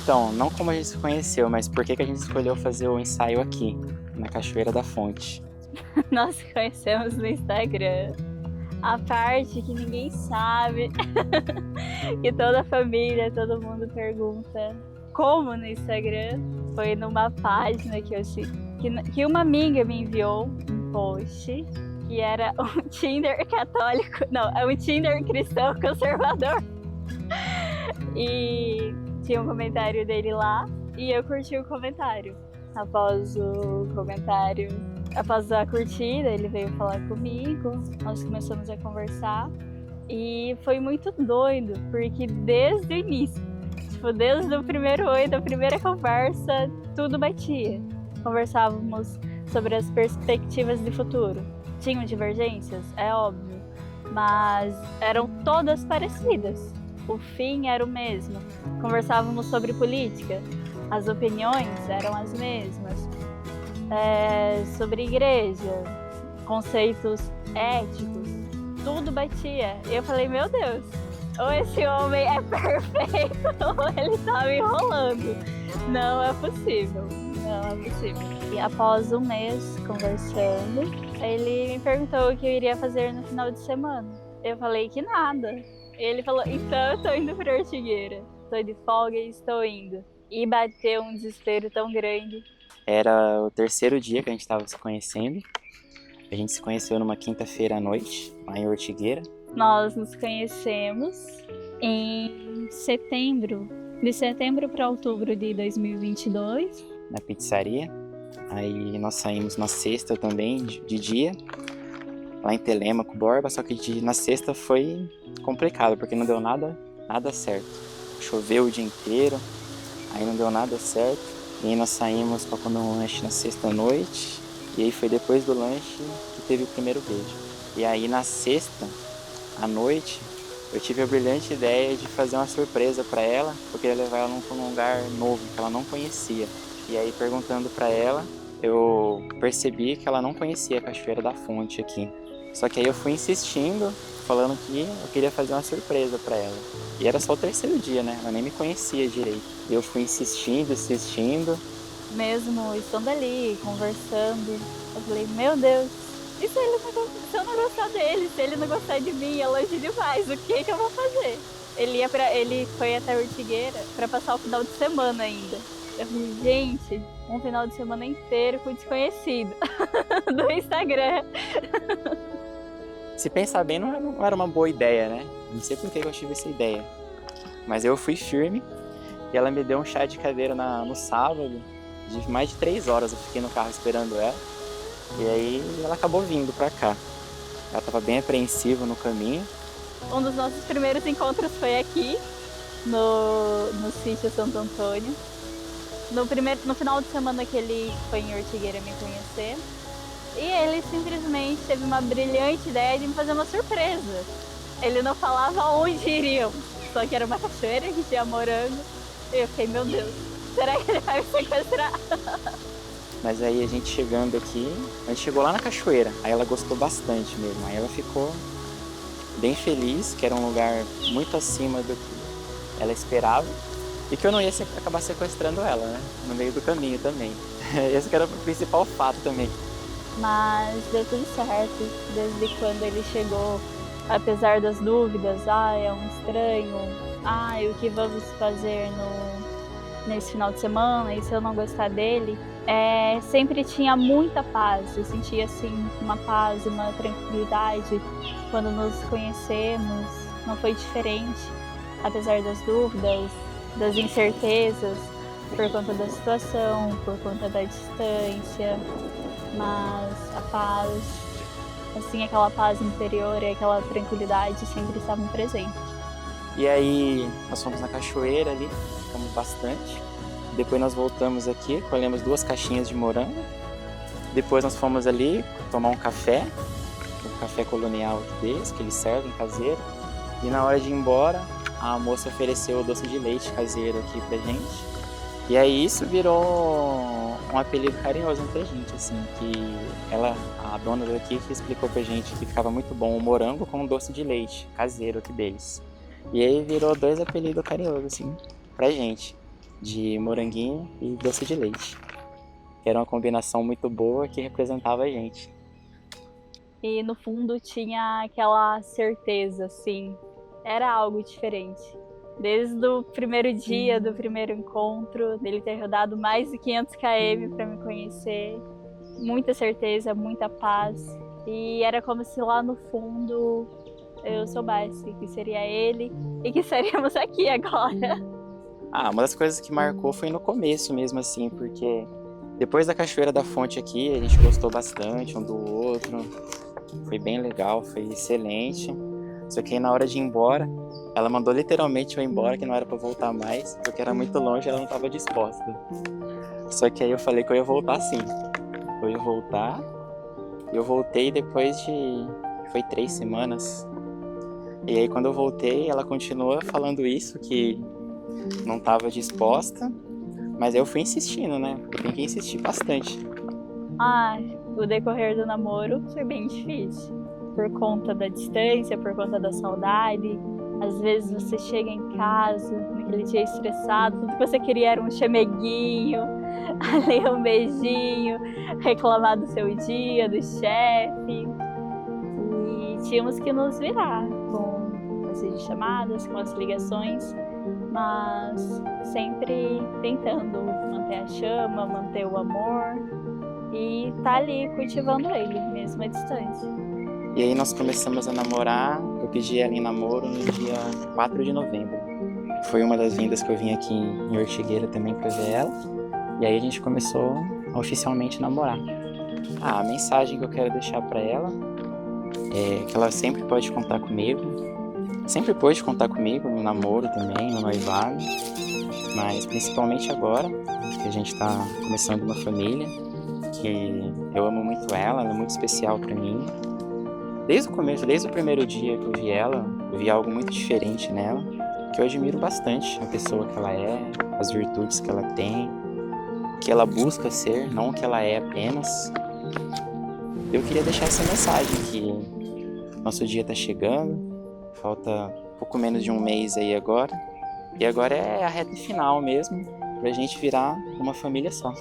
Então, não como a gente se conheceu, mas por que que a gente escolheu fazer o ensaio aqui, na Cachoeira da Fonte? Nós se conhecemos no Instagram. A parte que ninguém sabe, que toda a família, todo mundo pergunta como no Instagram, foi numa página que uma amiga me enviou um post que era um Tinder católico, não, é um Tinder cristão conservador. E tinha um comentário dele lá e eu curti o comentário. Após a curtida, ele veio falar comigo, nós começamos a conversar e foi muito doido, porque desde o início, tipo, desde o primeiro oi, da primeira conversa, tudo batia. Conversávamos sobre as perspectivas de futuro. Tinham divergências, é óbvio, mas eram todas parecidas. O fim era o mesmo. Conversávamos sobre política, as opiniões eram as mesmas. Sobre igreja, conceitos éticos, tudo batia. E eu falei, meu Deus, ou esse homem é perfeito ou ele tá me enrolando. Não é possível, não é possível. E após um mês conversando, ele me perguntou o que eu iria fazer no final de semana. Eu falei que nada. Ele falou, então eu tô indo pra Ortigueira. Tô de folga e estou indo. E bateu um desespero tão grande. Era o terceiro dia que a gente estava se conhecendo. A gente se conheceu numa quinta-feira à noite, lá em Ortigueira. Nós nos conhecemos em setembro, de setembro para outubro de 2022. Na pizzaria. Aí nós saímos na sexta também, de dia, lá em Telêmaco, Borba, só que na sexta foi complicado, porque não deu nada certo. Choveu o dia inteiro, aí não deu nada certo. E aí nós saímos para comer um lanche na sexta noite, e aí foi depois do lanche que teve o primeiro beijo. E aí na sexta à noite, eu tive a brilhante ideia de fazer uma surpresa para ela, porque eu ia levar ela para um lugar novo, que ela não conhecia. E aí perguntando para ela, eu percebi que ela não conhecia a Cachoeira da Fonte aqui. Só que aí eu fui insistindo, falando que eu queria fazer uma surpresa para ela. E era só o terceiro dia, né? Ela nem me conhecia direito. E eu fui insistindo. Mesmo estando ali, conversando, eu falei, meu Deus, e se eu não gostar dele, se ele não gostar de mim, é longe demais, o que eu vou fazer? Ele foi até Ortigueira para passar o final de semana ainda. Eu falei, gente, um final de semana inteiro com desconhecido do Instagram. Se pensar bem, não era uma boa ideia, né? Não sei por que eu tive essa ideia. Mas eu fui firme e ela me deu um chá de cadeira no sábado. De mais de 3 horas eu fiquei no carro esperando ela. E aí ela acabou vindo pra cá. Ela tava bem apreensiva no caminho. Um dos nossos primeiros encontros foi aqui, no sítio Santo Antônio. No final de semana que ele foi em Ortigueira me conhecer. E ele simplesmente teve uma brilhante ideia de me fazer uma surpresa. Ele não falava onde iriam, só que era uma cachoeira que tinha morango. E eu fiquei, meu Deus, será que ele vai me sequestrar? Mas aí a gente chegando aqui, a gente chegou lá na cachoeira, aí ela gostou bastante mesmo. Aí ela ficou bem feliz, que era um lugar muito acima do que ela esperava. E que eu não ia acabar sequestrando ela, né? No meio do caminho também. Esse que era o principal fato também. Mas deu tudo certo, desde quando ele chegou, apesar das dúvidas, é um estranho, o que vamos fazer nesse final de semana, e se eu não gostar dele, sempre tinha muita paz, eu sentia assim uma paz, uma tranquilidade quando nos conhecemos, não foi diferente, apesar das dúvidas, das incertezas, por conta da situação, por conta da distância, mas a paz, assim, aquela paz interior e aquela tranquilidade sempre estavam presentes. E aí nós fomos na cachoeira ali, ficamos bastante. Depois nós voltamos aqui, colhemos 2 caixinhas de morango. Depois nós fomos ali tomar um café, o café colonial deles, que eles servem caseiro. E na hora de ir embora, a moça ofereceu o doce de leite caseiro aqui pra gente. E aí isso virou um apelido carinhoso entre a gente, assim, que a dona daqui que explicou pra gente que ficava muito bom o morango com o doce de leite caseiro aqui deles. E aí virou 2 apelidos carinhosos, assim, pra gente. de moranguinho e doce de leite. Era uma combinação muito boa que representava a gente. E no fundo tinha aquela certeza, assim, era algo diferente. Desde o primeiro dia, do primeiro encontro, dele ter rodado mais de 500 km para me conhecer, muita certeza, muita paz. E era como se lá no fundo eu soubesse que seria ele e que estaríamos aqui agora. Uma das coisas que marcou foi no começo mesmo, assim, porque depois da Cachoeira da Fonte aqui, a gente gostou bastante um do outro. Foi bem legal, foi excelente. Só que aí na hora de ir embora, ela mandou literalmente eu ir embora, que não era pra voltar mais, porque era muito longe e ela não estava disposta. Só que aí eu falei que eu ia voltar sim. Eu ia voltar. Eu voltei depois de... foi 3 semanas. E aí quando eu voltei, ela continuou falando isso, que não estava disposta. Mas eu fui insistindo, né? Eu tenho que insistir bastante. O decorrer do namoro foi bem difícil. Por conta da distância, por conta da saudade. Às vezes você chega em casa, naquele dia estressado, tudo que você queria era um chameguinho, ali um beijinho, reclamar do seu dia, do chefe. E tínhamos que nos virar com as videochamadas, com as ligações, mas sempre tentando manter a chama, manter o amor e tá ali cultivando ele, mesmo à distância. E aí nós começamos a namorar, eu pedi ela em namoro no dia 4 de novembro. Foi uma das vindas que eu vim aqui em Ortigueira também pra ver ela. E aí a gente começou a oficialmente namorar. A mensagem que eu quero deixar pra ela é que ela sempre pode contar comigo. Sempre pôde contar comigo no namoro também, no noivado. Mas principalmente agora, que a gente tá começando uma família, que eu amo muito ela é muito especial pra mim. Desde o começo, desde o primeiro dia que eu vi ela, eu vi algo muito diferente nela, que eu admiro bastante a pessoa que ela é, as virtudes que ela tem, o que ela busca ser, não o que ela é apenas. Eu queria deixar essa mensagem que nosso dia tá chegando, falta pouco menos de um mês aí agora, e agora é a reta final mesmo, pra gente virar uma família só.